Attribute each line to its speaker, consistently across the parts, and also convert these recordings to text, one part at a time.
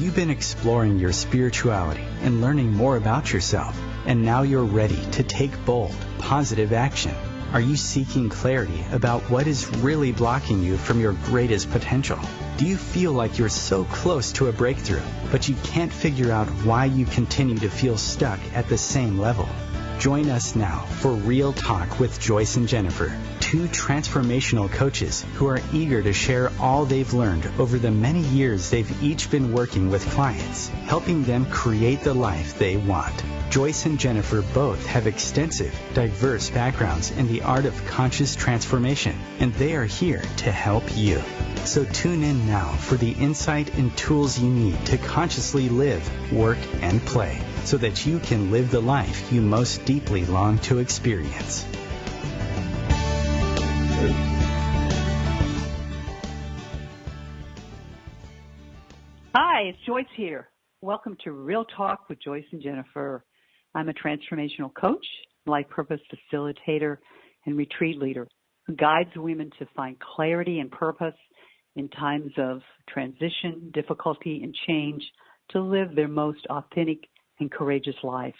Speaker 1: you been exploring your spirituality and learning more about yourself, and now you're ready to take bold, positive action? Are you seeking clarity about what is really blocking you from your greatest potential? Do you feel like you're so close to a breakthrough, but you can't figure out why you continue to feel stuck at the same level? Join us now for Real Talk with Joyce and Jennifer, two transformational coaches who are eager to share all they've learned over the many years they've each been working with clients, helping them create the life they want. Joyce and Jennifer both have extensive, diverse backgrounds in the art of conscious transformation, and they are here to help you. So tune in now for the insight and tools you need to consciously live, work, and play, so that you can live the life you most deeply long to experience.
Speaker 2: Hi, it's Joyce here. Welcome to Real Talk with Joyce and Jennifer. I'm a transformational coach, life purpose facilitator, and retreat leader who guides women to find clarity and purpose in times of transition, difficulty, and change to live their most authentic and courageous life.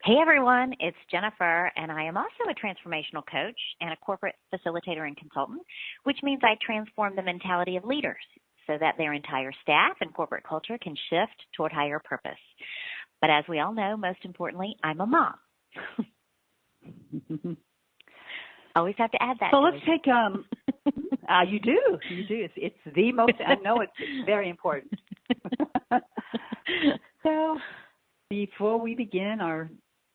Speaker 3: Hey everyone, it's Jennifer, and I am also a transformational coach and a corporate facilitator and consultant, which means I transform the mentality of leaders so that their entire staff and corporate culture can shift toward higher purpose. But as we all know, most importantly, I'm a mom. Always have to add that.
Speaker 2: So let's take, you do. It's the most, I know it's very important. So before we begin our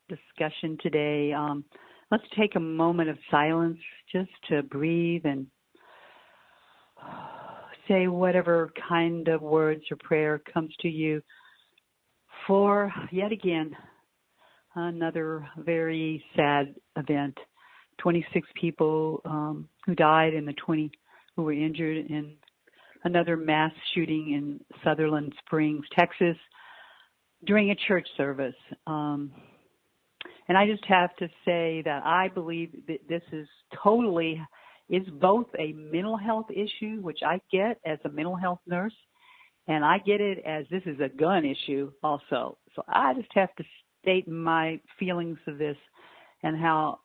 Speaker 2: discussion today, let's take a moment of silence just to breathe and say whatever kind of words or prayer comes to you for, yet again, another very sad event. 26 people who died and the 20 who were injured in another mass shooting in Sutherland Springs, Texas, during a church service. And I just have to say that I believe that this is both a mental health issue, which I get as a mental health nurse, and I get it as this is a gun issue also. So I just have to state my feelings of this and how,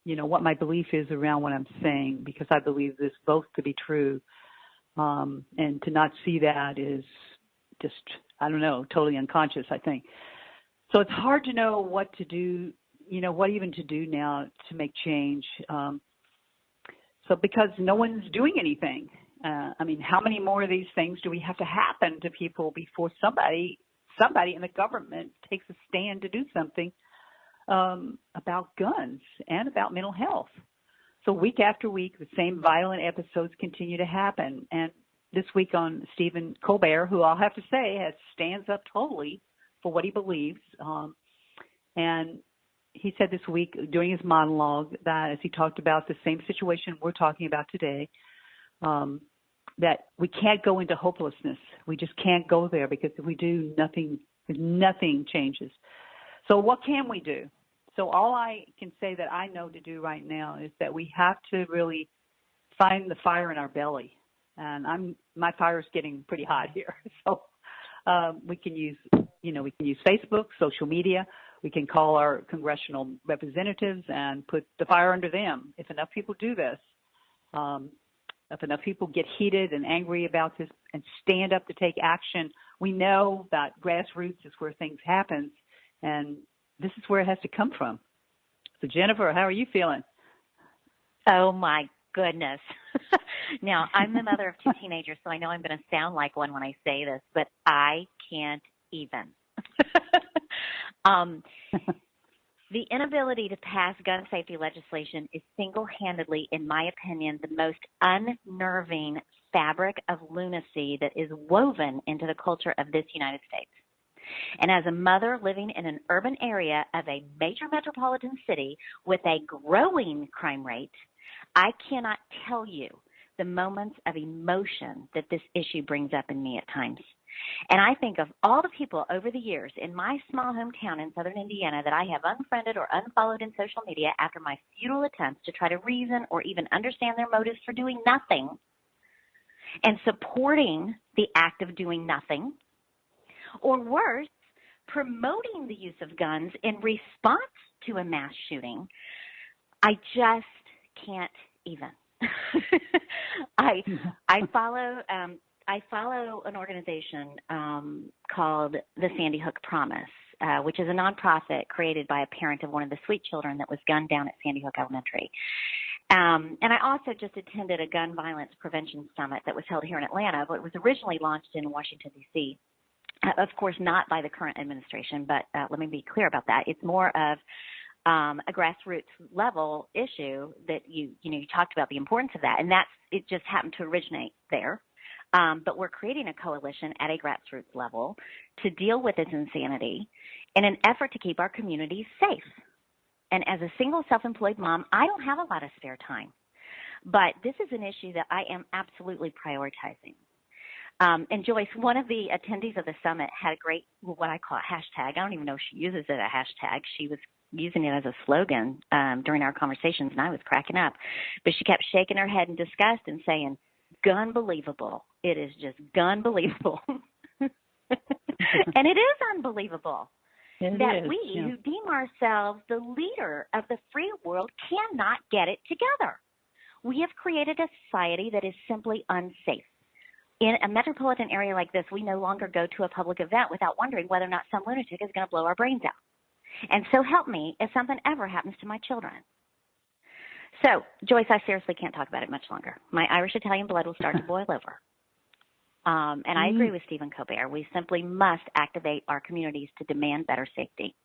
Speaker 2: what my belief is around what I'm saying, because I believe this both to be true. And to not see that is just, I don't know, totally unconscious, I think. So it's hard to know what to do, what even to do now to make change. So because no one's doing anything. How many more of these things do we have to happen to people before somebody in the government takes a stand to do something about guns and about mental health? So week after week, the same violent episodes continue to happen. And this week on Stephen Colbert, who I'll have to say stands up totally for what he believes, and he said this week during his monologue that as he talked about the same situation we're talking about today, that we can't go into hopelessness. We just can't go there, because if we do, nothing changes. So what can we do? So all I can say that I know to do right now is that we have to really find the fire in our belly. And my fire is getting pretty hot here. So we can use Facebook, social media. We can call our congressional representatives and put the fire under them. If enough people do this, if enough people get heated and angry about this and stand up to take action, we know that grassroots is where things happen, and this is where it has to come from. So Jennifer, how are you feeling?
Speaker 3: Oh my goodness. Now, I'm the mother of two teenagers, so I know I'm going to sound like one when I say this, but I can't even. The inability to pass gun safety legislation is single-handedly, in my opinion, the most unnerving fabric of lunacy that is woven into the culture of this United States. And as a mother living in an urban area of a major metropolitan city with a growing crime rate, I cannot tell you the moments of emotion that this issue brings up in me at times. And I think of all the people over the years in my small hometown in southern Indiana that I have unfriended or unfollowed in social media after my futile attempts to try to reason or even understand their motives for doing nothing. and supporting the act of doing nothing, or worse, promoting the use of guns in response to a mass shooting, I just can't even. I follow an organization called the Sandy Hook Promise, which is a nonprofit created by a parent of one of the sweet children that was gunned down at Sandy Hook Elementary. And I also just attended a gun violence prevention summit that was held here in Atlanta, but it was originally launched in Washington, D.C. Of course, not by the current administration, but let me be clear about that. It's more of a grassroots level issue that you talked about the importance of that, and it just happened to originate there. But we're creating a coalition at a grassroots level to deal with this insanity in an effort to keep our communities safe. And as a single self-employed mom, I don't have a lot of spare time, but this is an issue that I am absolutely prioritizing. And Joyce, one of the attendees of the summit had a great, what I call a hashtag. I don't even know if she uses it a hashtag. She was using it as a slogan during our conversations, and I was cracking up. But she kept shaking her head in disgust and saying, "Gun-believable. It is just gun-believable." And it is unbelievable that we who deem ourselves the leader of the free world cannot get it together. We have created a society that is simply unsafe. In a metropolitan area like this, we no longer go to a public event without wondering whether or not some lunatic is going to blow our brains out. And so help me if something ever happens to my children. So, Joyce, I seriously can't talk about it much longer. My Irish-Italian blood will start to boil over. And I agree with Stephen Colbert. We simply must activate our communities to demand better safety.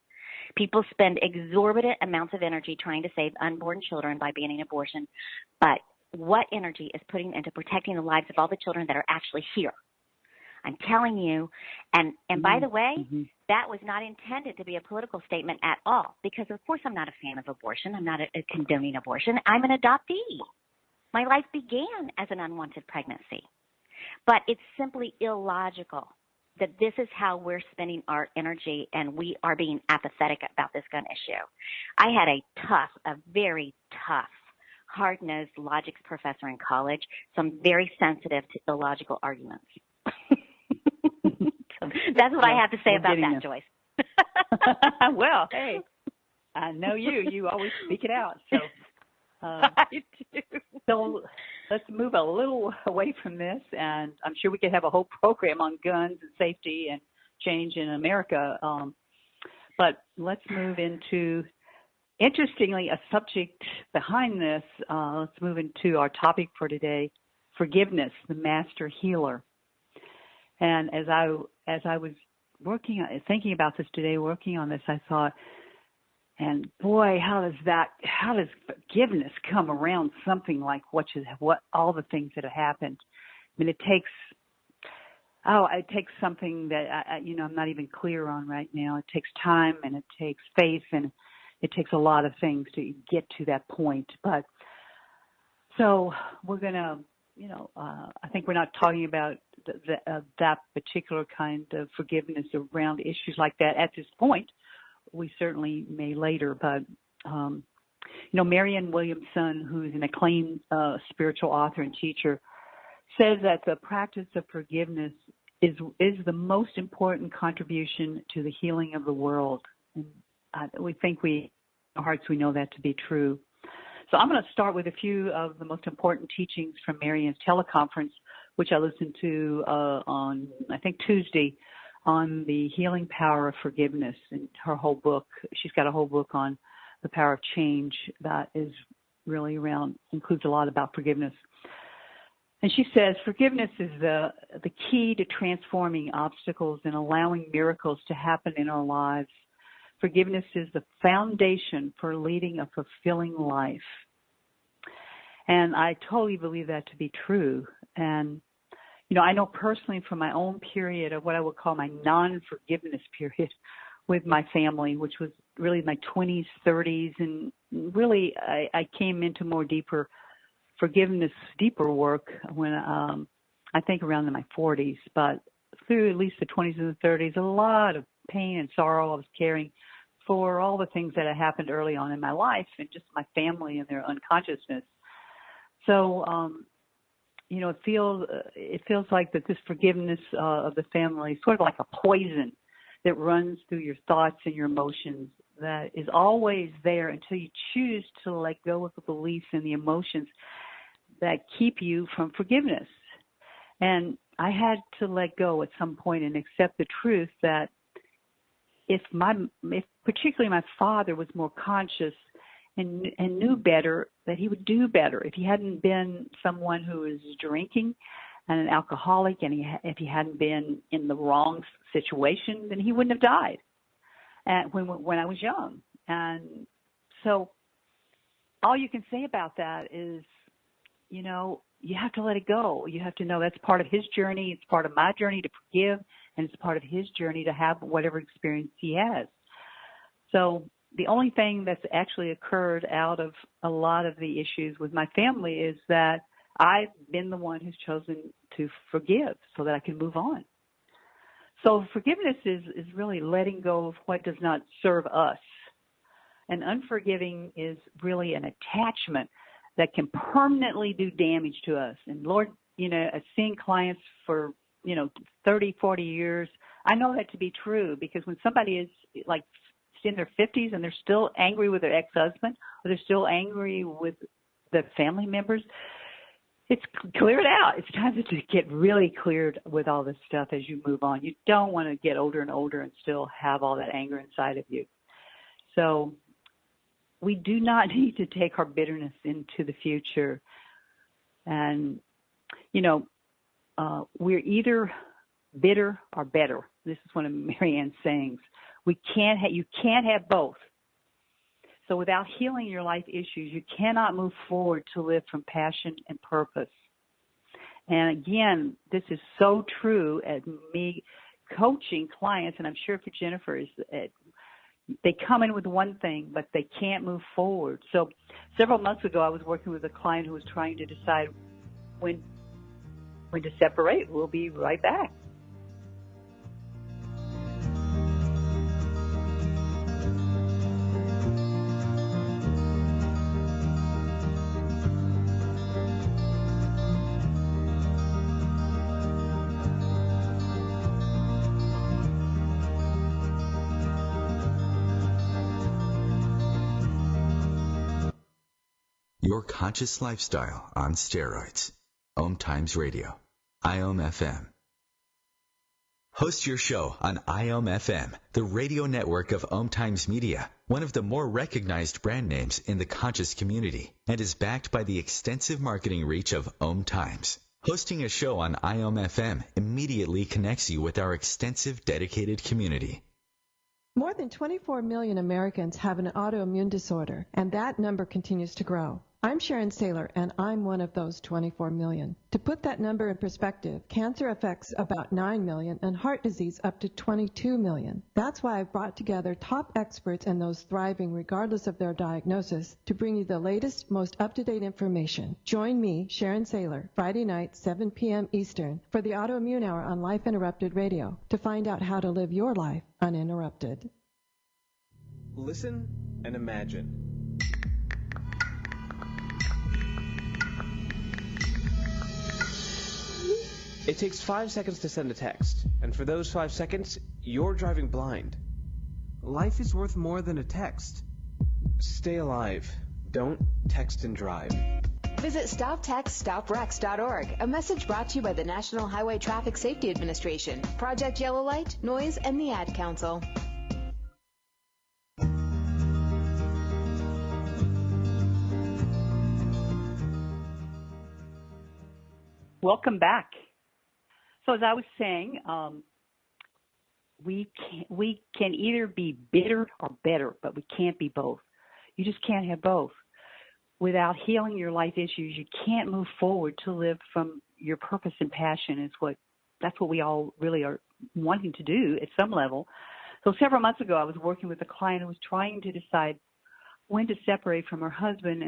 Speaker 3: People spend exorbitant amounts of energy trying to save unborn children by banning abortion, but what energy is putting into protecting the lives of all the children that are actually here? I'm telling you, and by the way, that was not intended to be a political statement at all, because of course I'm not a fan of abortion. I'm not a condoning abortion. I'm an adoptee. My life began as an unwanted pregnancy. But it's simply illogical that this is how we're spending our energy, and we are being apathetic about this gun issue. I had a very tough, hard-nosed logics professor in college, so I'm very sensitive to illogical arguments. So that's what I have to say about that, Joyce.
Speaker 2: Well, hey, I know you. You always speak it out. So
Speaker 3: I do.
Speaker 2: So let's move a little away from this, and I'm sure we could have a whole program on guns and safety and change in America. But let's move into, interestingly, a subject behind this. Let's move into our topic for today, forgiveness, the master healer. And as I was thinking about this today, working on this, I thought, and boy, how does forgiveness come around something like what all the things that have happened? I mean, it takes something that I'm not even clear on right now. It takes time, and it takes faith, and it takes a lot of things to get to that point. But so we're gonna, I think we're not talking about that particular kind of forgiveness around issues like that at this point. We certainly may later, but, Marianne Williamson, who's an acclaimed spiritual author and teacher, says that the practice of forgiveness is the most important contribution to the healing of the world. And we think in our hearts we know that to be true. So I'm going to start with a few of the most important teachings from Marianne's teleconference, which I listened to on, I think, Tuesday, on the healing power of forgiveness. And her whole book, she's got a whole book on the power of change that is really includes a lot about forgiveness. And she says, forgiveness is the key to transforming obstacles and allowing miracles to happen in our lives. Forgiveness is the foundation for leading a fulfilling life. And I totally believe that to be true. And I know personally from my own period of what I would call my non-forgiveness period with my family, which was really my 20s, 30s, and really I came into more deeper work when I think around in my 40s. But through at least the 20s and the 30s, a lot of pain and sorrow I was carrying for all the things that had happened early on in my life and just my family and their unconsciousness. So, it feels like that this forgiveness of the family is sort of like a poison that runs through your thoughts and your emotions that is always there until you choose to let go of the beliefs and the emotions that keep you from forgiveness. And I had to let go at some point and accept the truth that if particularly my father was more conscious and knew better, that he would do better. If he hadn't been someone who was drinking and an alcoholic, and if he hadn't been in the wrong situation, then he wouldn't have died when I was young. And so all you can say about that is, you have to let it go. You have to know that's part of his journey. It's part of my journey to forgive, and it's part of his journey to have whatever experience he has. So the only thing that's actually occurred out of a lot of the issues with my family is that I've been the one who's chosen to forgive so that I can move on. So forgiveness is really letting go of what does not serve us. And unforgiving is really an attachment that can permanently do damage to us. And Lord, seeing clients for, 30, 40 years, I know that to be true, because when somebody is like in their 50s and they're still angry with their ex-husband, or they're still angry with the family members, it's clear it out. It's time to get really cleared with all this stuff as you move on. You don't want to get older and older and still have all that anger inside of you. So we do not need to take our bitterness into the future. And, we're either bitter or better. This is one of Mary Ann's sayings. You can't have both. So without healing your life issues, you cannot move forward to live from passion and purpose. And again, this is so true at me coaching clients, and I'm sure for Jennifer, is they come in with one thing, but they can't move forward. So several months ago, I was working with a client who was trying to decide when to separate. We'll be right back.
Speaker 4: Your conscious lifestyle on steroids. OMTimes Radio. IOM-FM. Host your show on IOM-FM, the radio network of OMTimes Media, one of the more recognized brand names in the conscious community, and is backed by the extensive marketing reach of OMTimes. Hosting a show on IOM-FM immediately connects you with our extensive dedicated community.
Speaker 5: More than 24 million Americans have an autoimmune disorder, and that number continues to grow. I'm Sharon Saylor, and I'm one of those 24 million. To put that number in perspective, cancer affects about 9 million and heart disease up to 22 million. That's why I've brought together top experts and those thriving regardless of their diagnosis to bring you the latest, most up-to-date information. Join me, Sharon Saylor, Friday night, 7 p.m. Eastern, for the Autoimmune Hour on Life Interrupted Radio to find out how to live your life uninterrupted.
Speaker 6: Listen and imagine. It takes 5 seconds to send a text, and for those 5 seconds, you're driving blind.
Speaker 7: Life is worth more than a text.
Speaker 6: Stay alive. Don't text and drive.
Speaker 8: Visit StopTextStopWrecks.org, a message brought to you by the National Highway Traffic Safety Administration, Project Yellow Light, Noise, and the Ad Council.
Speaker 2: Welcome back. So as I was saying, we can either be bitter or better, but we can't be both. You just can't have both. Without healing your life issues, you can't move forward to live from your purpose and passion. That's what we all really are wanting to do at some level. So several months ago, I was working with a client who was trying to decide when to separate from her husband,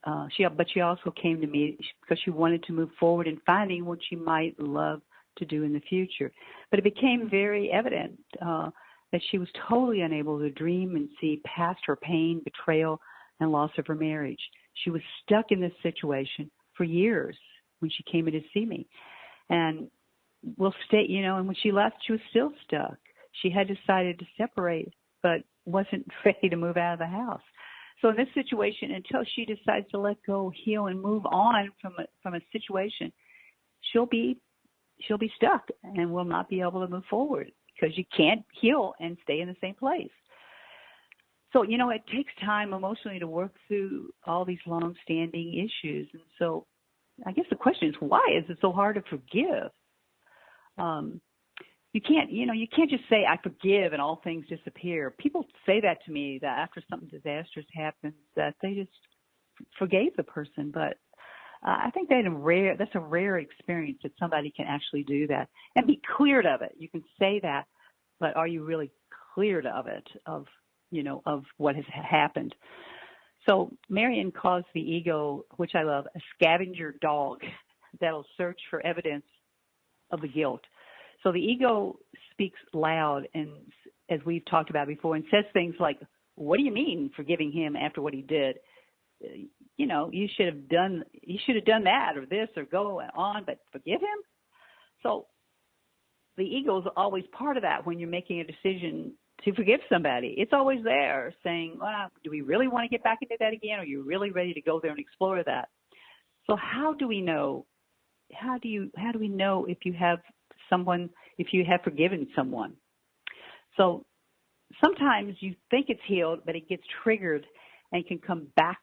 Speaker 2: but she also came to me because she wanted to move forward in finding what she might love to do in the future. But it became very evident that she was totally unable to dream and see past her pain, betrayal, and loss of her marriage. She was stuck in this situation for years. when she came in to see me. And we'll stay, and when she left, she was still stuck. She had decided to separate, but wasn't ready to move out of the house. So in this situation, until she decides to let go, heal, and move on from a situation, she'll be stuck and will not be able to move forward because you can't heal and stay in the same place. So, it takes time emotionally to work through all these long-standing issues. And so I guess the question is, why is it so hard to forgive? You can't just say, I forgive and all things disappear. People say that to me, that after something disastrous happens, that they just forgave the person. But I think that's a rare experience that somebody can actually do that and be cleared of it. You can say that, but are you really cleared of it, of what has happened? So Marion calls the ego, which I love, a scavenger dog that'll search for evidence of the guilt. So the ego speaks loud, and as we've talked about before, and says things like, what do you mean forgiving him after what he did? You should have done that or this or go on, but forgive him? So the ego is always part of that when you're making a decision to forgive somebody. It's always there saying, well, do we really want to get back into that again? Are you really ready to go there and explore that? So how do we know? How do we know if you have forgiven someone? So sometimes you think it's healed, but it gets triggered and can come back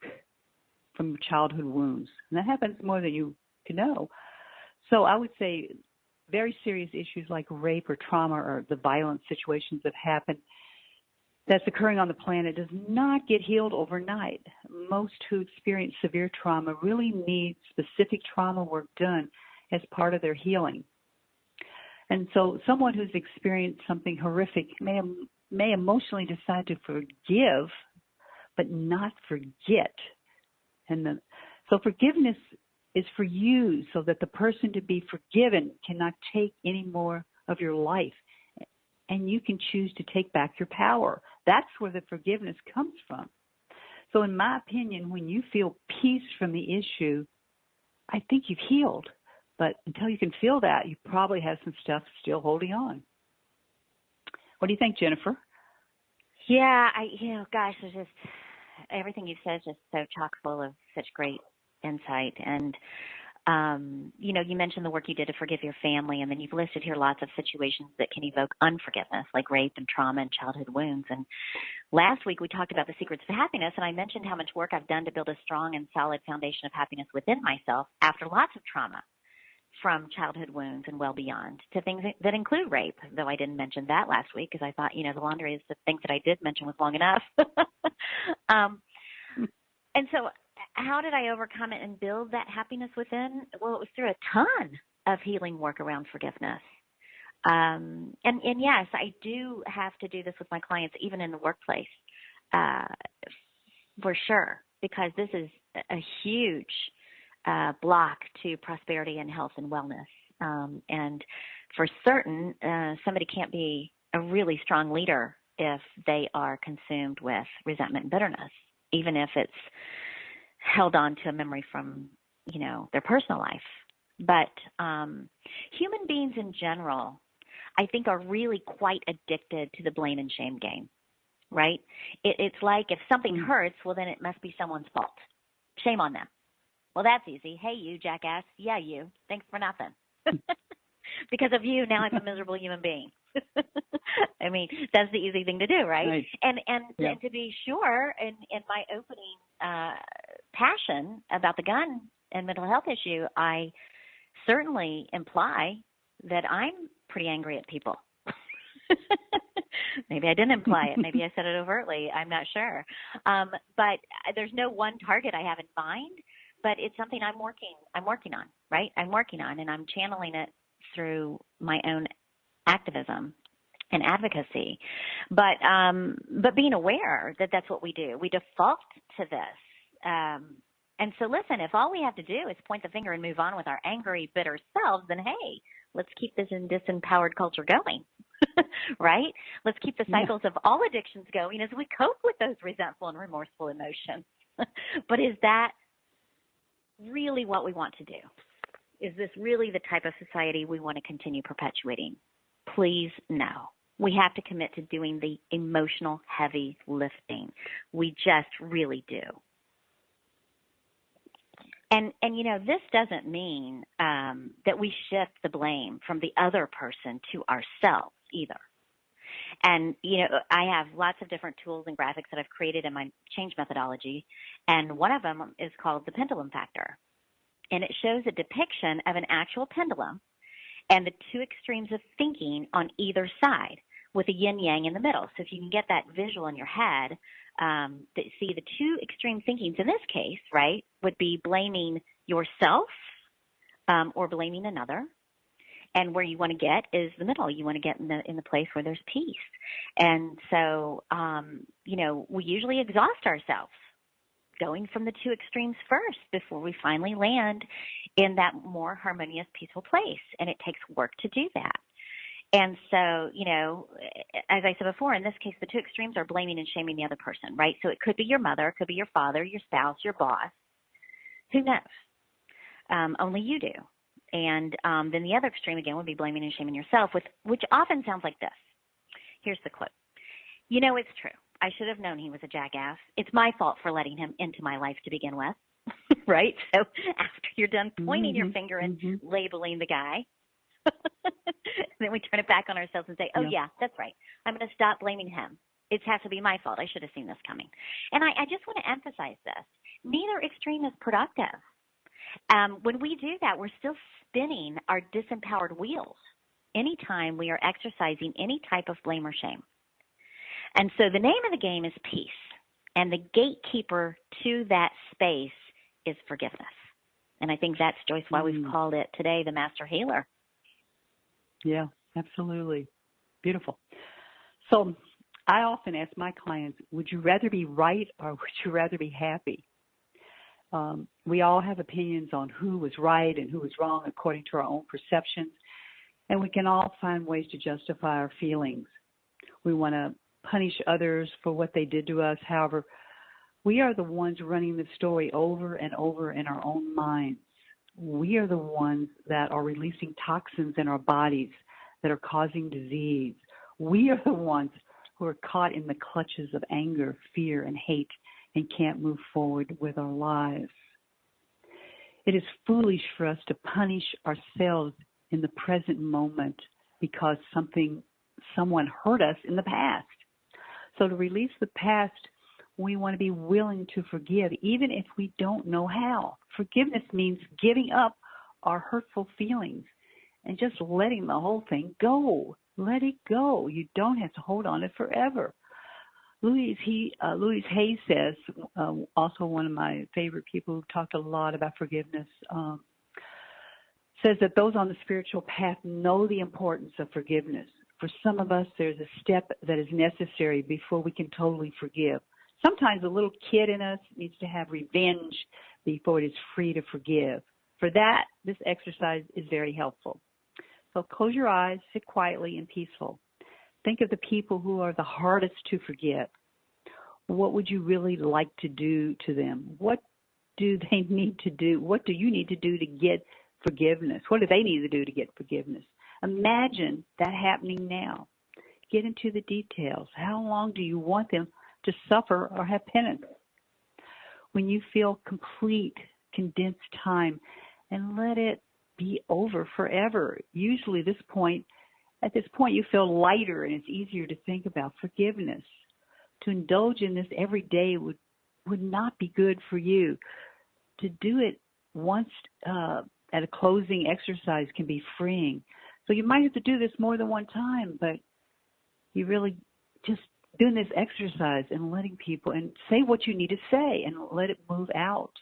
Speaker 2: from childhood wounds. And that happens more than you can know. So I would say very serious issues like rape or trauma or the violent situations that happen that's occurring on the planet does not get healed overnight. Most who experience severe trauma really need specific trauma work done as part of their healing. And so someone who's experienced something horrific may emotionally decide to forgive, but not forget. So forgiveness is for you so that the person to be forgiven cannot take any more of your life. And you can choose to take back your power. That's where the forgiveness comes from. So in my opinion, when you feel peace from the issue, I think you've healed. But until you can feel that, you probably have some stuff still holding on. What do you think, Jennifer?
Speaker 3: Yeah, gosh, there's just everything you've said is just so chock full of such great insight. And, you mentioned the work you did to forgive your family, and then you've listed here lots of situations that can evoke unforgiveness, like rape and trauma and childhood wounds. And last week we talked about the secrets of happiness, and I mentioned how much work I've done to build a strong and solid foundation of happiness within myself after lots of trauma, from childhood wounds and well beyond, to things that include rape, though I didn't mention that last week because I thought, the laundry is the things that I did mention was long enough. And so how did I overcome it and build that happiness within? Well, it was through a ton of healing work around forgiveness. And yes, I do have to do this with my clients, even in the workplace, for sure, because this is a huge block to prosperity and health and wellness. And for certain, somebody can't be a really strong leader if they are consumed with resentment and bitterness, even if it's held on to a memory from, their personal life. But human beings in general, I think, are really quite addicted to the blame and shame game, right? It's like if something hurts, well, then it must be someone's fault. Shame on them. Well, that's easy. Hey, you jackass. Yeah, you. Thanks for nothing. Because of you, now I'm a miserable human being. I mean, that's the easy thing to do, right?
Speaker 2: Right.
Speaker 3: And to be sure, in my opening passion about the gun and mental health issue, I certainly imply that I'm pretty angry at people. Maybe I didn't imply it. Maybe I said it overtly. I'm not sure. But there's no one target I have in mind. But it's something I'm working on, right? I'm working on, and I'm channeling it through my own activism and advocacy. But being aware that that's what we do. We default to this. And so listen, if all we have to do is point the finger and move on with our angry, bitter selves, then hey, let's keep this disempowered culture going, right? Let's keep the cycles of all addictions going as we cope with those resentful and remorseful emotions. But is that really what we want to do? Is this really the type of society we want to continue perpetuating? Please, no. We have to commit to doing the emotional heavy lifting. We just really do. And this doesn't mean that we shift the blame from the other person to ourselves either. And, I have lots of different tools and graphics that I've created in my change methodology, and one of them is called the pendulum factor. And it shows a depiction of an actual pendulum and the two extremes of thinking on either side with a yin-yang in the middle. So if you can get that visual in your head, see the two extreme thinkings in this case, right, would be blaming yourself or blaming another. And where you want to get is the middle. You want to get in the place where there's peace. And so, we usually exhaust ourselves going from the two extremes first before we finally land in that more harmonious, peaceful place. And it takes work to do that. And so, as I said before, in this case, the two extremes are blaming and shaming the other person, right? So it could be your mother, it could be your father, your spouse, your boss. Who knows? Only you do. And then the other extreme, again, would be blaming and shaming yourself, which often sounds like this. Here's the quote. It's true. I should have known he was a jackass. It's my fault for letting him into my life to begin with, right? So after you're done pointing your finger and labeling the guy, then we turn it back on ourselves and say, oh, yeah, that's right. I'm going to stop blaming him. It has to be my fault. I should have seen this coming. And I just want to emphasize this. Neither extreme is productive. When we do that, we're still spinning our disempowered wheels anytime we are exercising any type of blame or shame. And so the name of the game is peace. And the gatekeeper to that space is forgiveness. And I think that's, Joyce, why we've called it today the Master Healer.
Speaker 2: Yeah, absolutely. Beautiful. So I often ask my clients, would you rather be right or would you rather be happy? We all have opinions on who was right and who was wrong according to our own perceptions, and we can all find ways to justify our feelings. We want to punish others for what they did to us. However, we are the ones running the story over and over in our own minds. We are the ones that are releasing toxins in our bodies that are causing disease. We are the ones who are caught in the clutches of anger, fear, and hate and can't move forward with our lives. It is foolish for us to punish ourselves in the present moment because someone hurt us in the past. So to release the past, we want to be willing to forgive, even if we don't know how. Forgiveness means giving up our hurtful feelings and just letting the whole thing go. Let it go. You don't have to hold on to it forever. Louise Hay says, also one of my favorite people who talked a lot about forgiveness, says that those on the spiritual path know the importance of forgiveness. For some of us, there's a step that is necessary before we can totally forgive. Sometimes a little kid in us needs to have revenge before it is free to forgive. For that, this exercise is very helpful. So close your eyes, sit quietly and peaceful. Think of the people who are the hardest to forget. What would you really like to do to them? What do they need to do? What do you need to do to get forgiveness? What do they need to do to get forgiveness? Imagine that happening now. Get into the details. How long do you want them to suffer or have penance? When you feel complete, condensed time, and let it be over forever. Usually at this point you feel lighter and it's easier to think about forgiveness. To indulge in this every day would not be good for you. To do it once at a closing exercise can be freeing. So you might have to do this more than one time, but you really just doing this exercise and letting people and say what you need to say and let it move out.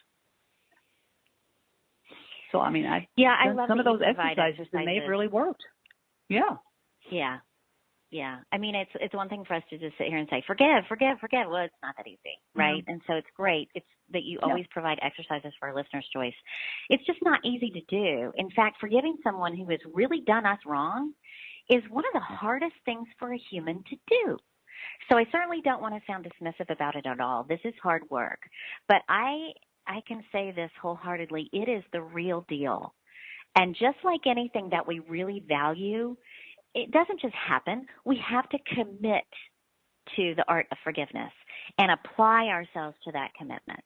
Speaker 2: So, I mean, I've done some of those exercises and they've really worked. Yeah.
Speaker 3: Yeah. Yeah. I mean, it's one thing for us to just sit here and say, forgive. Well, it's not that easy, right? And so it's great. It's that you always provide exercises for our listeners' Joyce. It's just not easy to do. In fact, forgiving someone who has really done us wrong is one of the hardest things for a human to do. So I certainly don't want to sound dismissive about it at all. This is hard work. But I can say this wholeheartedly. It is the real deal. And just like anything that we really value, it doesn't just happen. We have to commit to the art of forgiveness and apply ourselves to that commitment.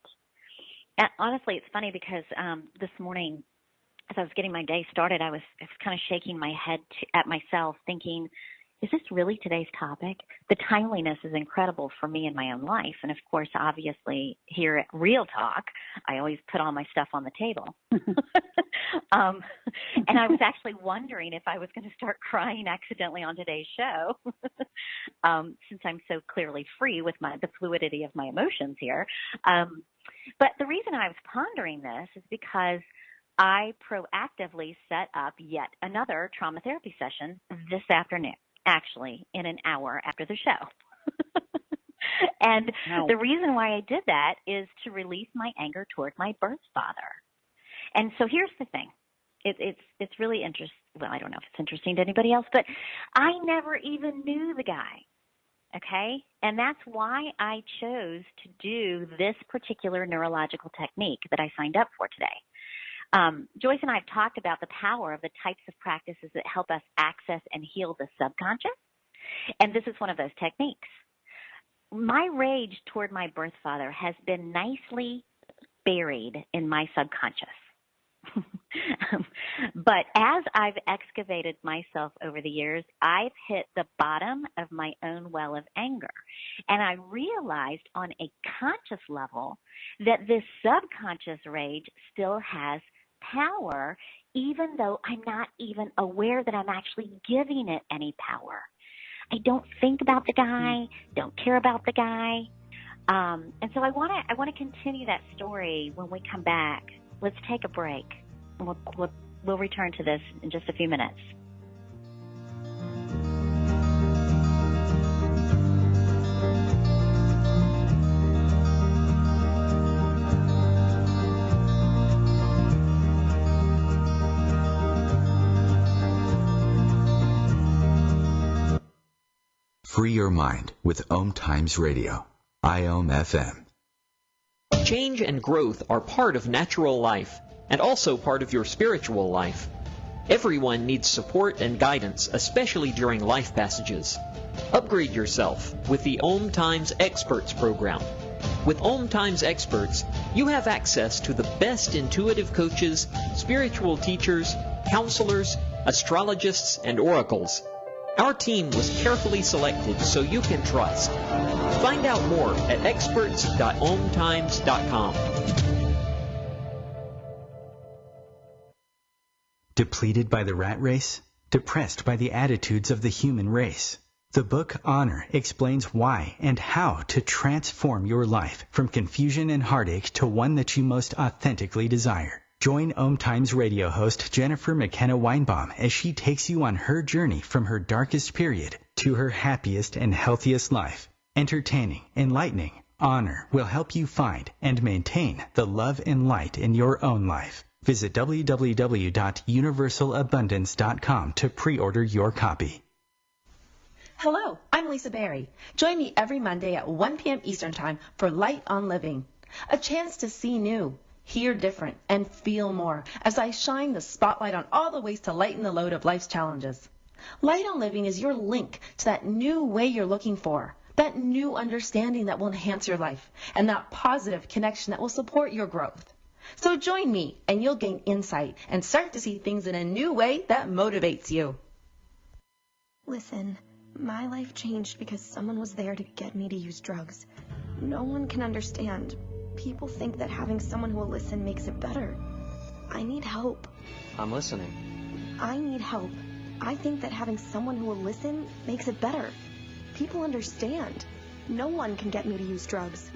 Speaker 3: And honestly, it's funny because this morning, as I was getting my day started, I was kind of shaking my head at myself thinking, is this really today's topic? The timeliness is incredible for me in my own life. And of course, obviously, here at Real Talk, I always put all my stuff on the table. And I was actually wondering if I was going to start crying accidentally on today's show, since I'm so clearly free with the fluidity of my emotions here. But the reason I was pondering this is because I proactively set up yet another trauma therapy session this afternoon, actually in an hour after the show. And the reason why I did that is to release my anger toward my birth father. And so here's the thing. It's really interesting. Well, I don't know if it's interesting to anybody else, but I never even knew the guy. Okay? And that's why I chose to do this particular neurological technique that I signed up for today. Joyce and I have talked about the power of the types of practices that help us access and heal the subconscious. And this is one of those techniques. My rage toward my birth father has been nicely buried in my subconscious. But as I've excavated myself over the years, I've hit the bottom of my own well of anger. And I realized on a conscious level that this subconscious rage still has power, even though I'm not even aware that I'm actually giving it any power. I don't think about the guy, don't care about the guy. And so I want to continue that story when we come back. Let's take a break, and we'll return to this in just a few minutes.
Speaker 4: Free your mind with OMTimes Radio, IOM-FM.
Speaker 9: Change and growth are part of natural life and also part of your spiritual life. Everyone needs support and guidance, especially during life passages. Upgrade yourself with the OMTimes Experts program. With OMTimes Experts, you have access to the best intuitive coaches, spiritual teachers, counselors, astrologists, and oracles. Our team was carefully selected so you can trust. Find out more at experts.omtimes.com.
Speaker 1: Depleted by the rat race? Depressed by the attitudes of the human race? The book Honor explains why and how to transform your life from confusion and heartache to one that you most authentically desire. Join OMTimes radio host Jennifer McKenna Weinbaum as she takes you on her journey from her darkest period to her happiest and healthiest life. Entertaining, enlightening, Honor will help you find and maintain the love and light in your own life. Visit www.universalabundance.com to pre-order your copy.
Speaker 10: Hello, I'm Lisa Berry. Join me every Monday at 1 p.m. Eastern Time for Light on Living, a chance to see new, hear different, and feel more as I shine the spotlight on all the ways to lighten the load of life's challenges. Light on Living is your link to that new way you're looking for, that new understanding that will enhance your life, and that positive connection that will support your growth. So join me, and you'll gain insight and start to see things in a new way that motivates you.
Speaker 11: Listen, my life changed because someone was there to get me to use drugs. No one can understand. People think that having someone who will listen makes it better. I need help.
Speaker 6: I'm listening.
Speaker 11: I need help. I think that having someone who will listen makes it better. People understand. No one can get me to use drugs.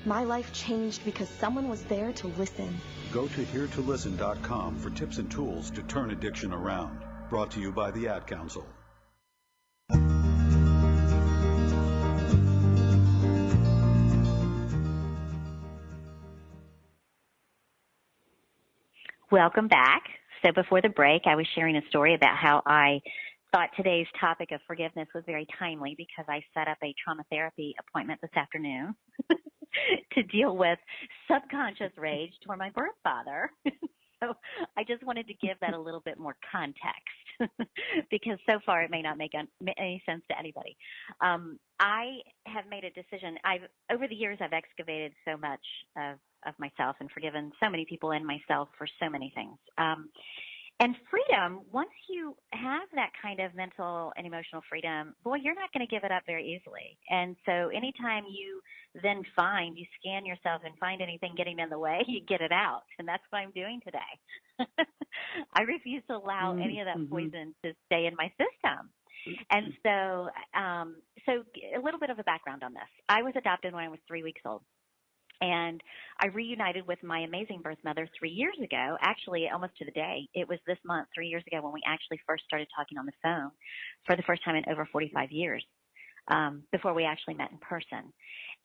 Speaker 11: My life changed because someone was there to listen.
Speaker 12: Go to heretolisten.com for tips and tools to turn addiction around. Brought to you by the Ad Council.
Speaker 3: Welcome back. So before the break, I was sharing a story about how I thought today's topic of forgiveness was very timely because I set up a trauma therapy appointment this afternoon to deal with subconscious rage toward my birth father. So I just wanted to give that a little bit more context because so far it may not make any sense to anybody. I have made a decision. Over the years, I've excavated so much of myself and forgiven so many people and myself for so many things. And freedom, once you have that kind of mental and emotional freedom, boy, you're not going to give it up very easily. And so anytime you then you scan yourself and find anything getting in the way, you get it out. And that's what I'm doing today. I refuse to allow any of that poison to stay in my system. And so, so a little bit of a background on this. I was adopted when I was 3 weeks old. And I reunited with my amazing birth mother 3 years ago, actually almost to the day. It was this month, 3 years ago, when we actually first started talking on the phone for the first time in over 45 years, before we actually met in person.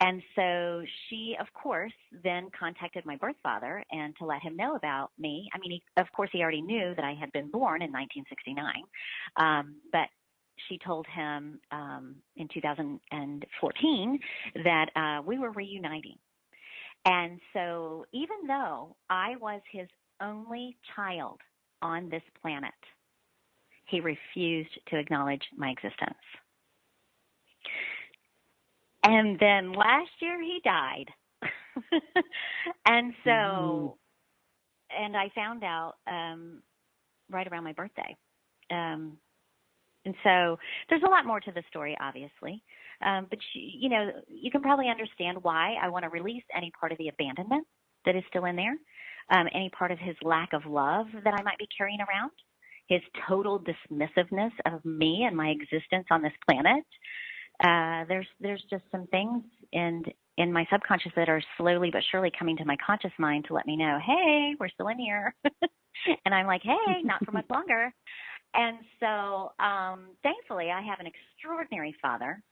Speaker 3: And so she, of course, then contacted my birth father and to let him know about me. I mean, of course, he already knew that I had been born in 1969, but she told him in 2014 that we were reuniting. And so even though I was his only child on this planet, he refused to acknowledge my existence. And then last year he died. And so, and I found out right around my birthday. And so there's a lot more to the story, obviously. But, you know, you can probably understand why I want to release any part of the abandonment that is still in there, any part of his lack of love that I might be carrying around, his total dismissiveness of me and my existence on this planet. There's just some things in my subconscious that are slowly but surely coming to my conscious mind to let me know, hey, we're still in here. And I'm like, hey, not for much longer. And so thankfully, I have an extraordinary father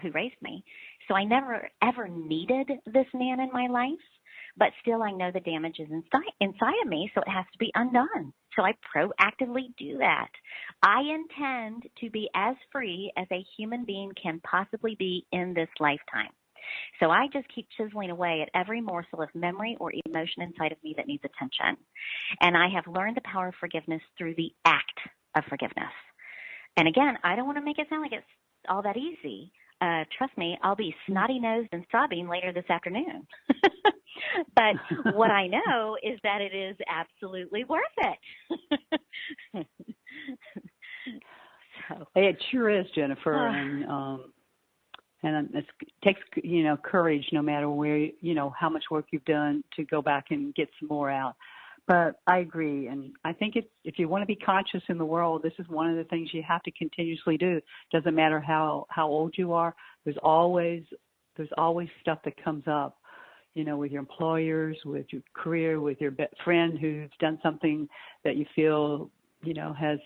Speaker 3: who raised me. So I never, ever needed this man in my life. But still, I know the damage is inside of me, so it has to be undone. So I proactively do that. I intend to be as free as a human being can possibly be in this lifetime. So I just keep chiseling away at every morsel of memory or emotion inside of me that needs attention. And I have learned the power of forgiveness through the act of forgiveness. And again, I don't want to make it sound like it's all that easy. Trust me, I'll be snotty-nosed and sobbing later this afternoon. But what I know is that it is absolutely worth it. So.
Speaker 2: It sure is, Jennifer. And it takes, courage no matter where, how much work you've done to go back and get some more out. But I agree. And I think if you want to be conscious in the world, this is one of the things you have to continuously do. Doesn't matter how old you are. There's always stuff that comes up, with your employers, with your career, with your friend who's done something that you feel, has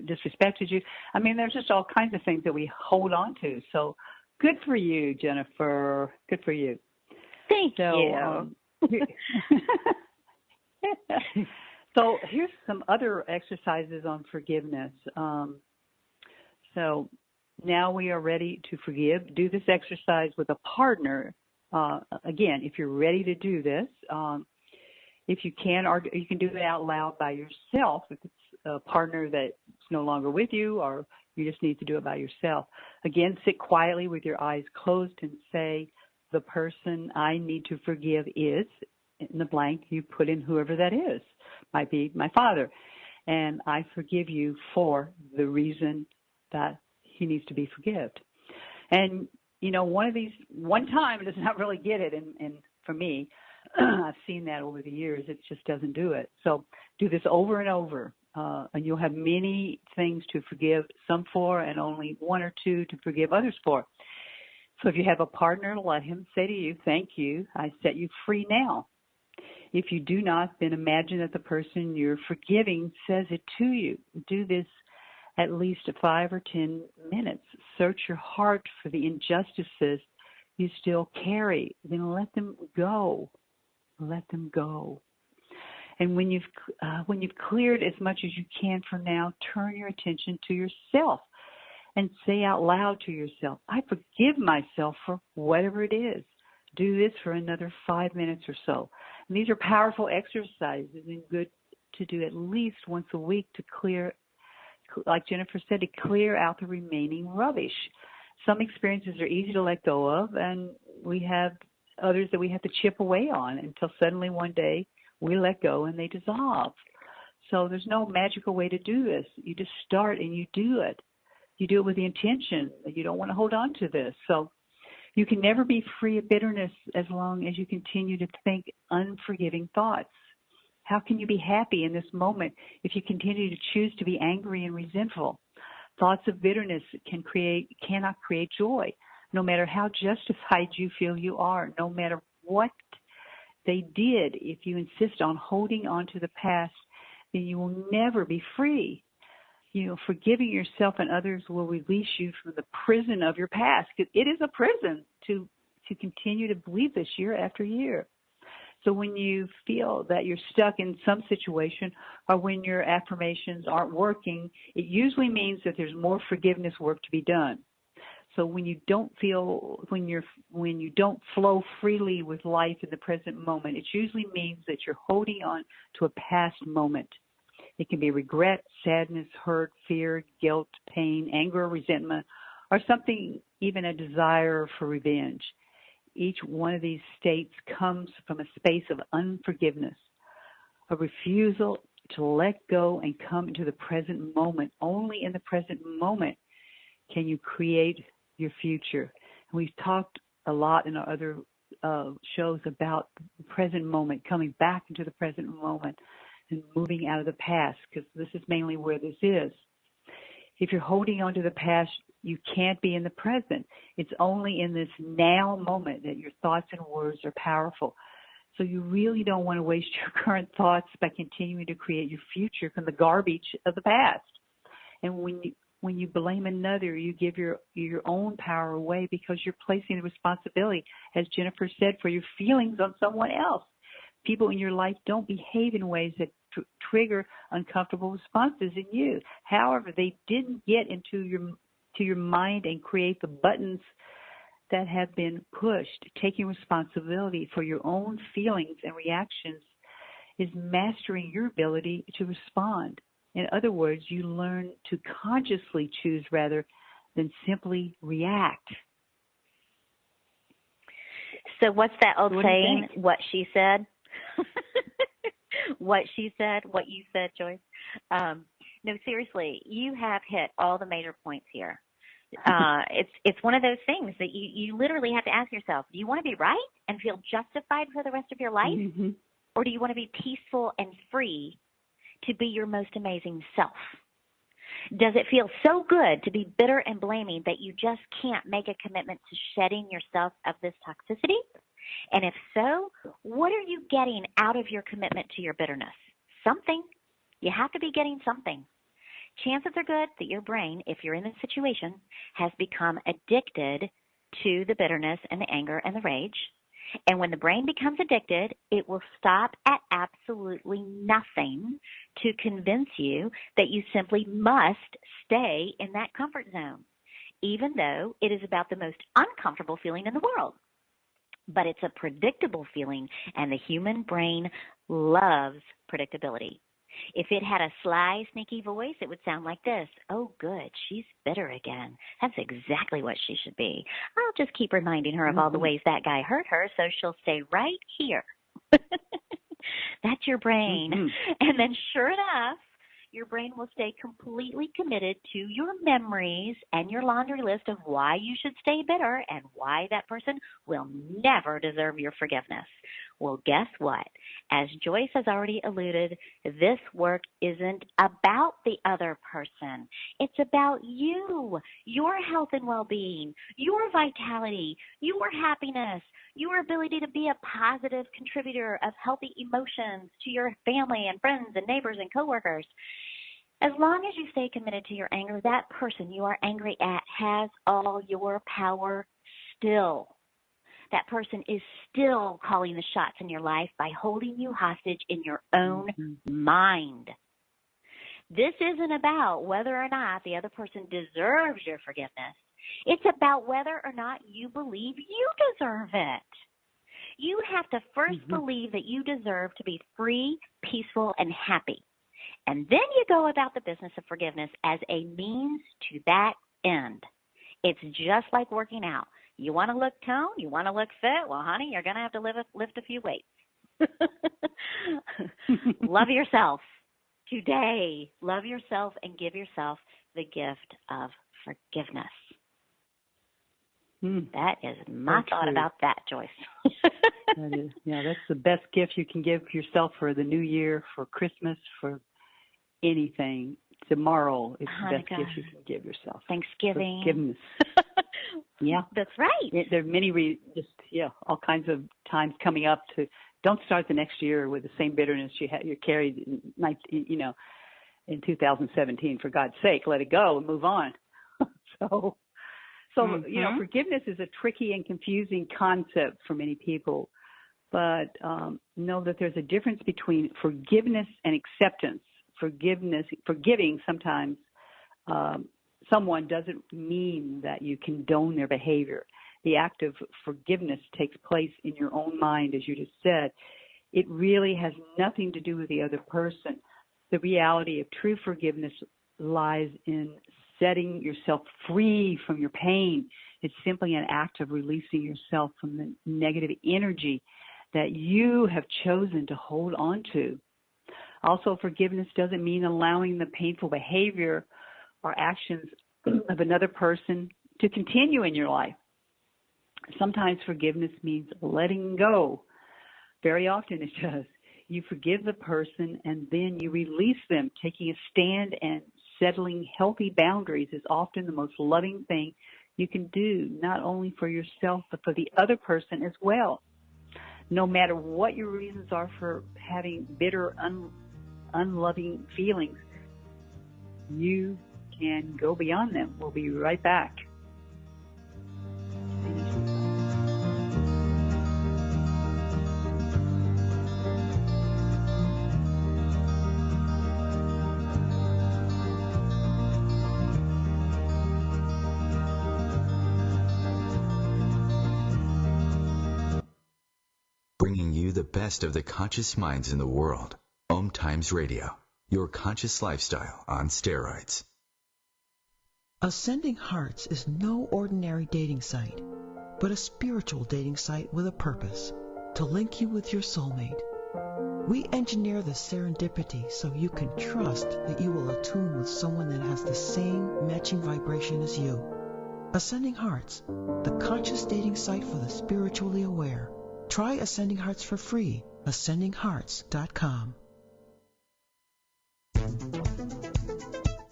Speaker 2: disrespected you. I mean, there's just all kinds of things that we hold on to. So good for you, Jennifer. Good for you.
Speaker 3: Thank you.
Speaker 2: So here's some other exercises on forgiveness. So now we are ready to forgive. Do this exercise with a partner. Again, if you're ready to do this, if you can, or you can do it out loud by yourself if it's a partner that's no longer with you, or you just need to do it by yourself. Again, sit quietly with your eyes closed and say, the person I need to forgive is, in the blank, you put in whoever that is. Might be my father. And I forgive you for the reason that he needs to be forgiven. And, one time does not really get it. And for me, I've seen that over the years. It just doesn't do it. So do this over and over. And you'll have many things to forgive some for and only one or two to forgive others for. So if you have a partner, let him say to you, thank you. I set you free now. If you do not, then imagine that the person you're forgiving says it to you. Do this at least 5 or 10 minutes. Search your heart for the injustices you still carry. Then let them go. Let them go. And when you've cleared as much as you can for now, turn your attention to yourself and say out loud to yourself, I forgive myself for whatever it is. Do this for another 5 minutes or so. And these are powerful exercises and good to do at least once a week to clear, like Jennifer said, to clear out the remaining rubbish. Some experiences are easy to let go of, and we have others that we have to chip away on until suddenly one day we let go and they dissolve. So there's no magical way to do this. You just start and you do it. You do it with the intention that you don't want to hold on to this. So you can never be free of bitterness as long as you continue to think unforgiving thoughts. How can you be happy in this moment if you continue to choose to be angry and resentful? Thoughts of bitterness cannot create joy, no matter how justified you feel you are, no matter what they did. If you insist on holding on to the past, then you will never be free. Forgiving yourself and others will release you from the prison of your past. It is a prison to continue to believe this year after year. So when you feel that you're stuck in some situation or when your affirmations aren't working, it usually means that there's more forgiveness work to be done. So when you don't flow freely with life in the present moment, it usually means that you're holding on to a past moment. It can be regret, sadness, hurt, fear, guilt, pain, anger, resentment, or something, even a desire for revenge. Each one of these states comes from a space of unforgiveness, a refusal to let go and come into the present moment. Only in the present moment can you create your future. And we've talked a lot in our other shows about the present moment, coming back into the present moment and moving out of the past, because this is mainly where this is. If you're holding on to the past, you can't be in the present. It's only in this now moment that your thoughts and words are powerful. So you really don't want to waste your current thoughts by continuing to create your future from the garbage of the past. And when you blame another, you give your own power away because you're placing the responsibility, as Jennifer said, for your feelings on someone else. People in your life don't behave in ways that trigger uncomfortable responses in you. However, they didn't get into your mind and create the buttons that have been pushed. Taking responsibility for your own feelings and reactions is mastering your ability to respond. In other words, you learn to consciously choose rather than simply react.
Speaker 3: So what's that old saying? What she said? What she said, what you said, Joyce. No, seriously, you have hit all the major points here. It's one of those things that you literally have to ask yourself, do you want to be right and feel justified for the rest of your life? Mm-hmm. Or do you want to be peaceful and free to be your most amazing self? Does it feel so good to be bitter and blaming that you just can't make a commitment to shedding yourself of this toxicity? And if so, what are you getting out of your commitment to your bitterness? Something. You have to be getting something. Chances are good that your brain, if you're in this situation, has become addicted to the bitterness and the anger and the rage. And when the brain becomes addicted, it will stop at absolutely nothing to convince you that you simply must stay in that comfort zone, even though it is about the most uncomfortable feeling in the world. But it's a predictable feeling, and the human brain loves predictability. If it had a sly, sneaky voice, it would sound like this. Oh, good, she's bitter again. That's exactly what she should be. I'll just keep reminding her of all the ways that guy hurt her, so she'll stay right here. That's your brain. Mm-hmm. And then sure enough, your brain will stay completely committed to your memories and your laundry list of why you should stay bitter and why that person will never deserve your forgiveness. Well, guess what? As Joyce has already alluded, this work isn't about the other person. It's about you, your health and well-being, your vitality, your happiness, your ability to be a positive contributor of healthy emotions to your family and friends and neighbors and coworkers. As long as you stay committed to your anger, that person you are angry at has all your power still. That person is still calling the shots in your life by holding you hostage in your own mind. This isn't about whether or not the other person deserves your forgiveness. It's about whether or not you believe you deserve it. You have to first believe that you deserve to be free, peaceful, and happy. And then you go about the business of forgiveness as a means to that end. It's just like working out. You want to look toned? You want to look fit? Well, honey, you're going to have to lift a few weights. Love yourself today. Love yourself and give yourself the gift of forgiveness. That is my thought about that, Joyce.
Speaker 2: That is, that's the best gift you can give yourself for the new year, for Christmas, for anything. Tomorrow is the best gift you can give yourself.
Speaker 3: Thanksgiving.
Speaker 2: Forgiveness. Yeah.
Speaker 3: That's right.
Speaker 2: There are many, all kinds of times coming up to, don't start the next year with the same bitterness you carried in 2017. For God's sake, let it go and move on. So forgiveness is a tricky and confusing concept for many people, but know that there's a difference between forgiveness and acceptance. Forgiving sometimes someone doesn't mean that you condone their behavior. The act of forgiveness takes place in your own mind, as you just said. It really has nothing to do with the other person. The reality of true forgiveness lies in setting yourself free from your pain. It's simply an act of releasing yourself from the negative energy that you have chosen to hold on to. Also, forgiveness doesn't mean allowing the painful behavior or actions of another person to continue in your life. Sometimes forgiveness means letting go. Very often it does. You forgive the person and then you release them. Taking a stand and settling healthy boundaries is often the most loving thing you can do, not only for yourself, but for the other person as well. No matter what your reasons are for having bitter, unloving feelings, you can go beyond them. We'll be right back.
Speaker 4: Bringing you the best of the conscious minds in the world. OMTimes Radio, your conscious lifestyle on steroids.
Speaker 13: Ascending Hearts is no ordinary dating site, but a spiritual dating site with a purpose, to link you with your soulmate. We engineer the serendipity so you can trust that you will attune with someone that has the same matching vibration as you. Ascending Hearts, the conscious dating site for the spiritually aware. Try Ascending Hearts for free, ascendinghearts.com.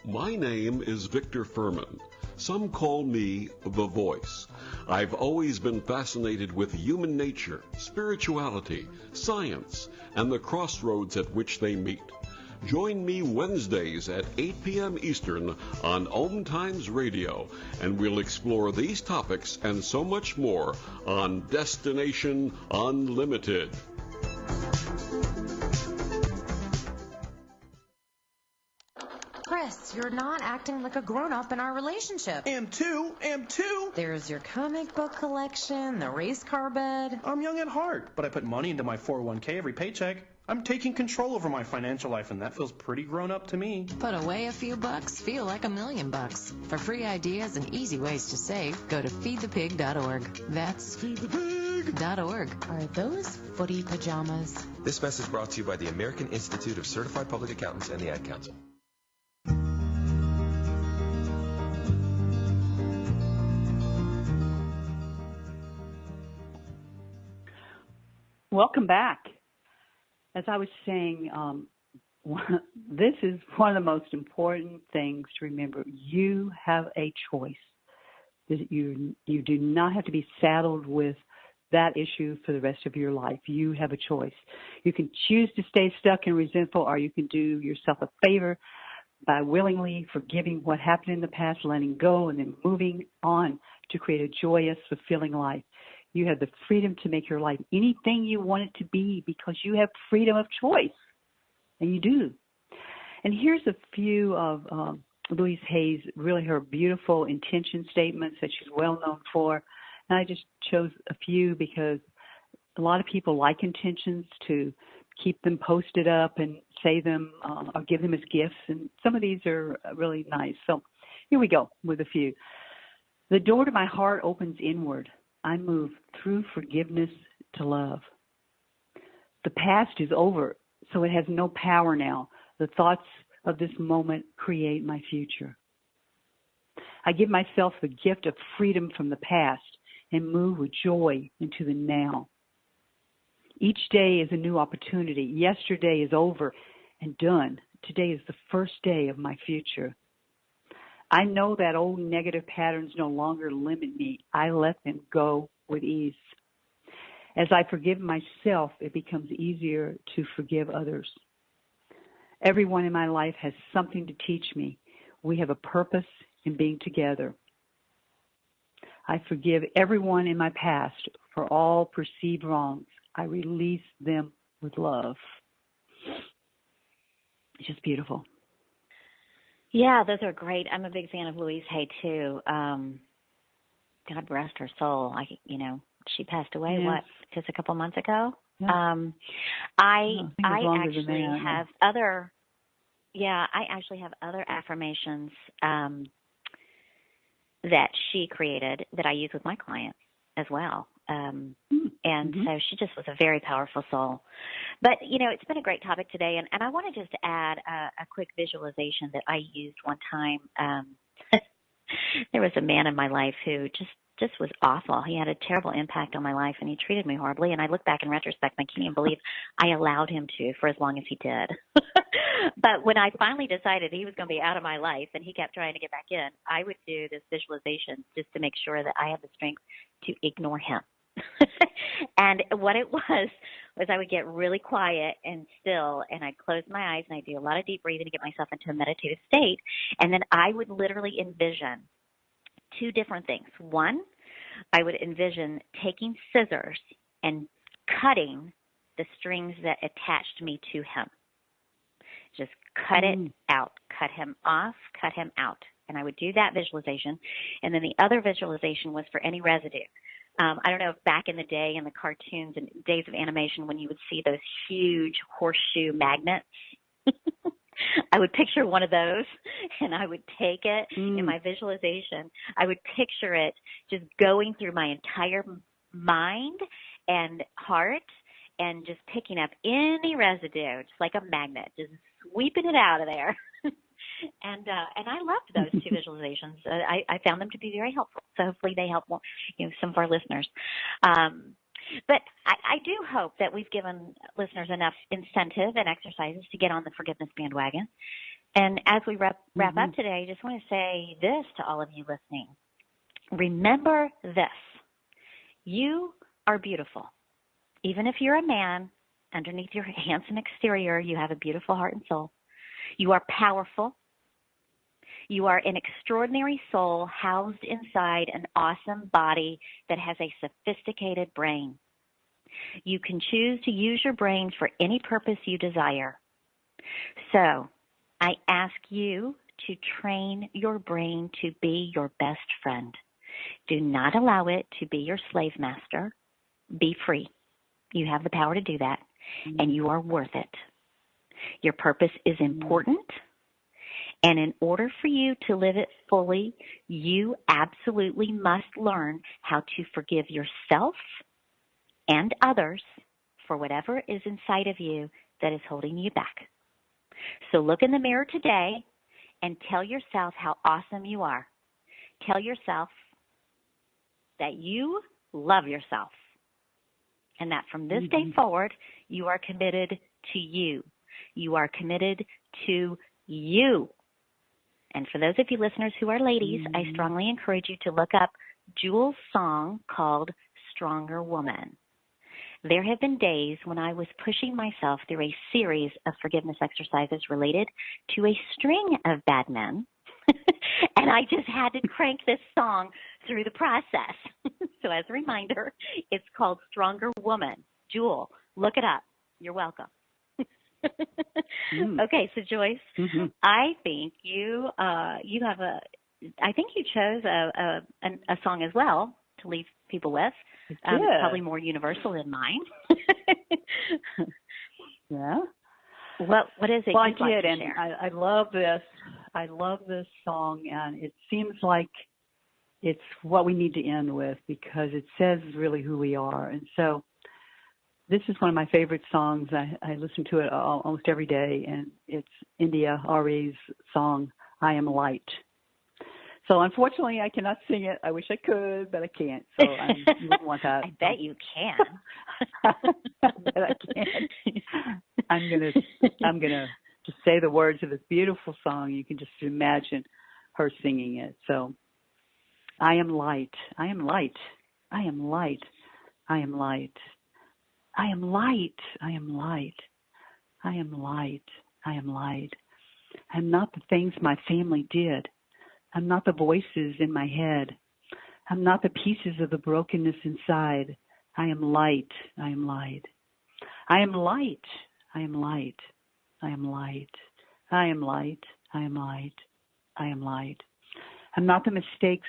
Speaker 14: My name is Victor Furman. Some call me the Voice. I've always been fascinated with human nature, spirituality, science, and the crossroads at which they meet. Join me Wednesdays at 8 p.m. Eastern on OMTimes Radio, and we'll explore these topics and so much more on Destination Unlimited.
Speaker 15: Chris, you're not acting like a grown-up in our relationship.
Speaker 7: Am too.
Speaker 15: There's your comic book collection, the race car bed.
Speaker 7: I'm young at heart, but I put money into my 401k every paycheck. I'm taking control over my financial life, and that feels pretty grown-up to me.
Speaker 15: Put away a few bucks, feel like $1,000,000. For free ideas and easy ways to save, go to feedthepig.org. That's feedthepig.org. Are those footy pajamas?
Speaker 16: This message brought to you by the American Institute of Certified Public Accountants and the Ad Council.
Speaker 2: Welcome back. As I was saying, this is one of the most important things to remember. You have a choice. You do not have to be saddled with that issue for the rest of your life. You have a choice. You can choose to stay stuck and resentful, or you can do yourself a favor by willingly forgiving what happened in the past, letting go, and then moving on to create a joyous, fulfilling life. You have the freedom to make your life anything you want it to be because you have freedom of choice, and you do. And here's a few of Louise Hay's, really her beautiful intention statements that she's well known for. And I just chose a few because a lot of people like intentions to keep them posted up and say them or give them as gifts. And some of these are really nice. So here we go with a few. The door to my heart opens inward. I move through forgiveness to love. The past is over, so it has no power now. The thoughts of this moment create my future. I give myself the gift of freedom from the past and move with joy into the now. Each day is a new opportunity. Yesterday is over and done. Today is the first day of my future. I know that old negative patterns no longer limit me. I let them go with ease. As I forgive myself, it becomes easier to forgive others. Everyone in my life has something to teach me. We have a purpose in being together. I forgive everyone in my past for all perceived wrongs. I release them with love. It's just beautiful.
Speaker 3: Yeah, those are great. I'm a big fan of Louise Hay too. God rest her soul. She passed away, just a couple months ago?
Speaker 2: Yeah.
Speaker 3: I actually have other affirmations that she created that I use with my clients as well. So she just was a very powerful soul. But, it's been a great topic today, and I want to just add a quick visualization that I used one time. There was a man in my life who just was awful. He had a terrible impact on my life, and he treated me horribly. And I look back in retrospect, and I can't even believe I allowed him to for as long as he did. But when I finally decided he was going to be out of my life and he kept trying to get back in, I would do this visualization just to make sure that I had the strength to ignore him. And what it was I would get really quiet and still, and I'd close my eyes, and I'd do a lot of deep breathing to get myself into a meditative state. And then I would literally envision two different things. One, I would envision taking scissors and cutting the strings that attached me to him. Just cut it out, cut him off, cut him out. And I would do that visualization. And then the other visualization was for any residue. I don't know if back in the day in the cartoons and days of animation when you would see those huge horseshoe magnets, I would picture one of those, and I would take it in my visualization. I would picture it just going through my entire mind and heart and just picking up any residue, just like a magnet, just sweeping it out of there. And I loved those two visualizations. I found them to be very helpful. So hopefully they help more, some of our listeners. But I do hope that we've given listeners enough incentive and exercises to get on the forgiveness bandwagon. And as we wrap up today, I just want to say this to all of you listening. Remember this. You are beautiful. Even if you're a man, underneath your handsome exterior, you have a beautiful heart and soul. You are powerful. You are an extraordinary soul housed inside an awesome body that has a sophisticated brain. You can choose to use your brain for any purpose you desire. So, I ask you to train your brain to be your best friend. Do not allow it to be your slave master. Be free. You have the power to do that, and you are worth it. Your purpose is important, and in order for you to live it fully, you absolutely must learn how to forgive yourself and others for whatever is inside of you that is holding you back. So look in the mirror today and tell yourself how awesome you are. Tell yourself that you love yourself and that from this day forward, you are committed to you. You are committed to you. And for those of you listeners who are ladies, I strongly encourage you to look up Jewel's song called Stronger Woman. There have been days when I was pushing myself through a series of forgiveness exercises related to a string of bad men, and I just had to crank this song through the process. So as a reminder, it's called Stronger Woman. Jewel, look it up. You're welcome. Okay, so Joyce, I think you chose a song as well to leave people with. Probably more universal than mine.
Speaker 2: Yeah.
Speaker 3: What is it?
Speaker 2: Well,
Speaker 3: you'd like to
Speaker 2: and
Speaker 3: share?
Speaker 2: I love this. I love this song, and it seems like it's what we need to end with because it says really who we are. And so this is one of my favorite songs. I listen to it almost every day, and it's India Ari's song, I Am Light. So unfortunately, I cannot sing it. I wish I could, but I can't. So you wouldn't want that.
Speaker 3: I bet you can.
Speaker 2: I bet I can. I'm gonna just say the words of this beautiful song. You can just imagine her singing it. So, I am light. I am light. I am light. I am light. I am light. I am light. I am light. I am light. I'm not the things my family did. I'm not the voices in my head. I'm not the pieces of the brokenness inside. I am light. I am light. I am light. I am light. I am light. I am light. I am light. I am light. I'm not the mistakes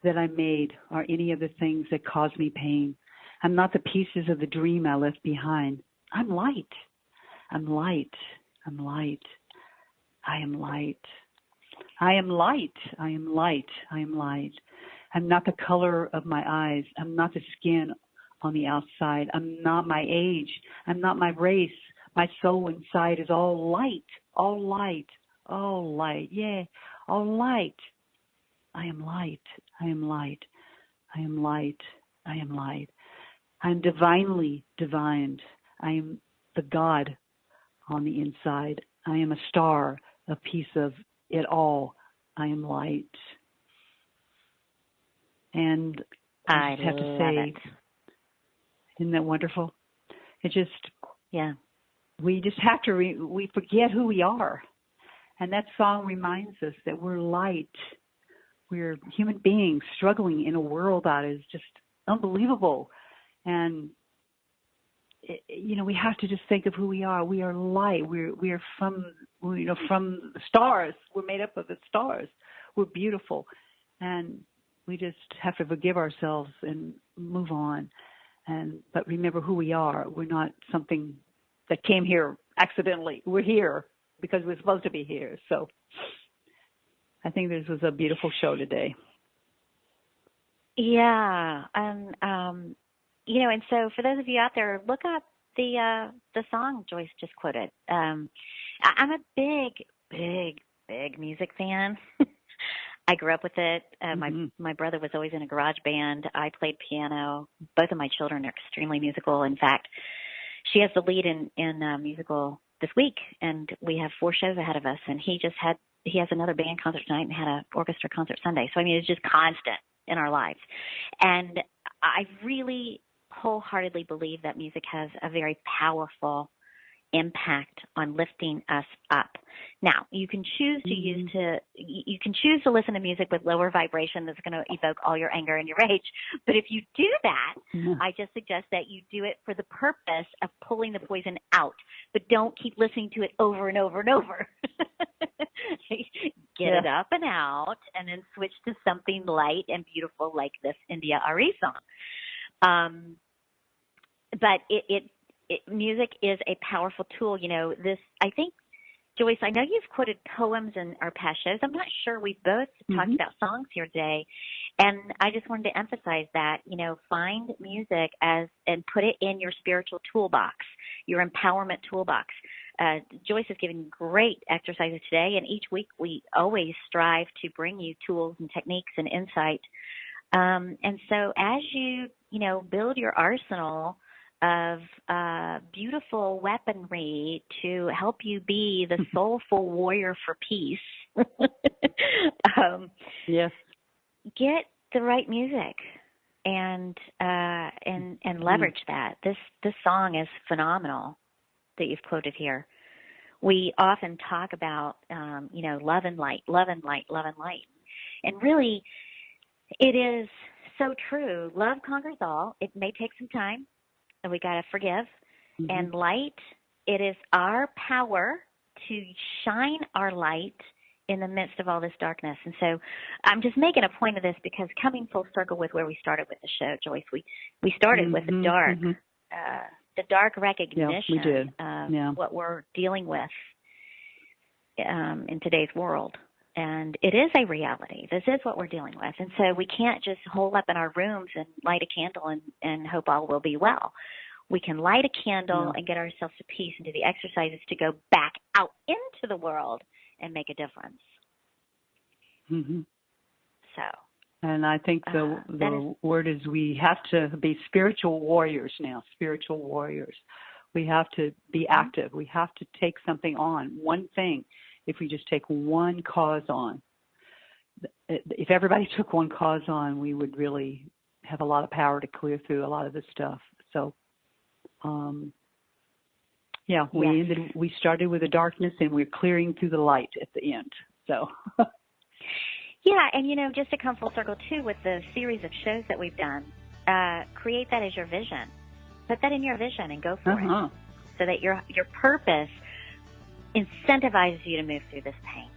Speaker 2: that I made or any of the things that caused me pain. I'm not the pieces of the dream I left behind. I'm light. I'm light. I'm light. I am light. I am light. I am light. I am light. I'm not the color of my eyes. I'm not the skin on the outside. I'm not my age. I'm not my race. My soul inside is all light. All light. All light. Yeah. All light. I am light. I am light. I am light. I am light. I am divinely divined. I am the God on the inside. I am a star, a piece of it all. I am light. And I just have to say, isn't that wonderful? It just, we just have to, we forget who we are. And that song reminds us that we're light. We're human beings struggling in a world that is just unbelievable. And, we have to just think of who we are. We are light. We are from the stars. We're made up of the stars. We're beautiful. And we just have to forgive ourselves and move on. But remember who we are. We're not something that came here accidentally. We're here because we're supposed to be here. So I think this was a beautiful show today.
Speaker 3: Yeah. And so for those of you out there, look up the song Joyce just quoted. I'm a big music fan. I grew up with it. My brother was always in a garage band. I played piano. Both of my children are extremely musical. In fact, she has the lead in a musical this week, and we have 4 shows ahead of us. And he has another band concert tonight and had an orchestra concert Sunday. So, it's just constant in our lives. And I really wholeheartedly believe that music has a very powerful impact on lifting us up. Now, you can choose to you can choose to listen to music with lower vibration that's going to evoke all your anger and your rage. But if you do that, I just suggest that you do it for the purpose of pulling the poison out. But don't keep listening to it over and over and over. Get it up and out, and then switch to something light and beautiful like this India Ari song. But music is a powerful tool. I think, Joyce, I know you've quoted poems in our past shows. I'm not sure we've both talked about songs here today. And I just wanted to emphasize that, find music and put it in your spiritual toolbox, your empowerment toolbox. Joyce has given great exercises today, and each week we always strive to bring you tools and techniques and insight. And so as you, build your arsenal of beautiful weaponry to help you be the soulful warrior for peace, get the right music and leverage that. This song is phenomenal that you've quoted here. We often talk about love and light, love and light, love and light, and really, it is so true. Love conquers all. It may take some time. And we got to forgive. And light, it is our power to shine our light in the midst of all this darkness. And so I'm just making a point of this because coming full circle with where we started with the show, Joyce, we started with the dark recognition of what we're dealing with in today's world. And it is a reality. This is what we're dealing with. And so we can't just hole up in our rooms and light a candle and hope all will be well. We can light a candle and get ourselves to peace and do the exercises to go back out into the world and make a difference.
Speaker 2: Mm-hmm.
Speaker 3: So.
Speaker 2: And I think the word is we have to be spiritual warriors now, spiritual warriors. We have to be active. We have to take something on, one thing. If we just take one cause on, if everybody took one cause on, we would really have a lot of power to clear through a lot of this stuff. So, we started with the darkness and we're clearing through the light at the end. So,
Speaker 3: yeah, and just to come full circle too with the series of shows that we've done, create that as your vision. Put that in your vision and go for it, so that your purpose incentivizes you to move through this pain.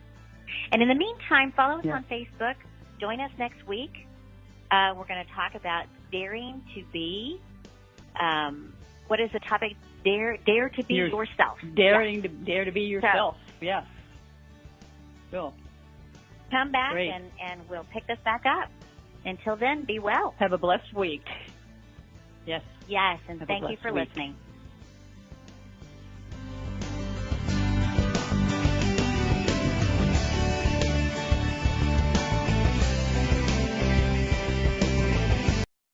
Speaker 3: And in the meantime, follow us on Facebook. Join us next week. We're going to talk about daring to be. What is the topic? Dare to be yourself.
Speaker 2: Dare to be yourself. Yes. Cool.
Speaker 3: Come back and we'll pick this back up. Until then, be well.
Speaker 2: Have a blessed week. Yes.
Speaker 3: Yes, and thank you for listening.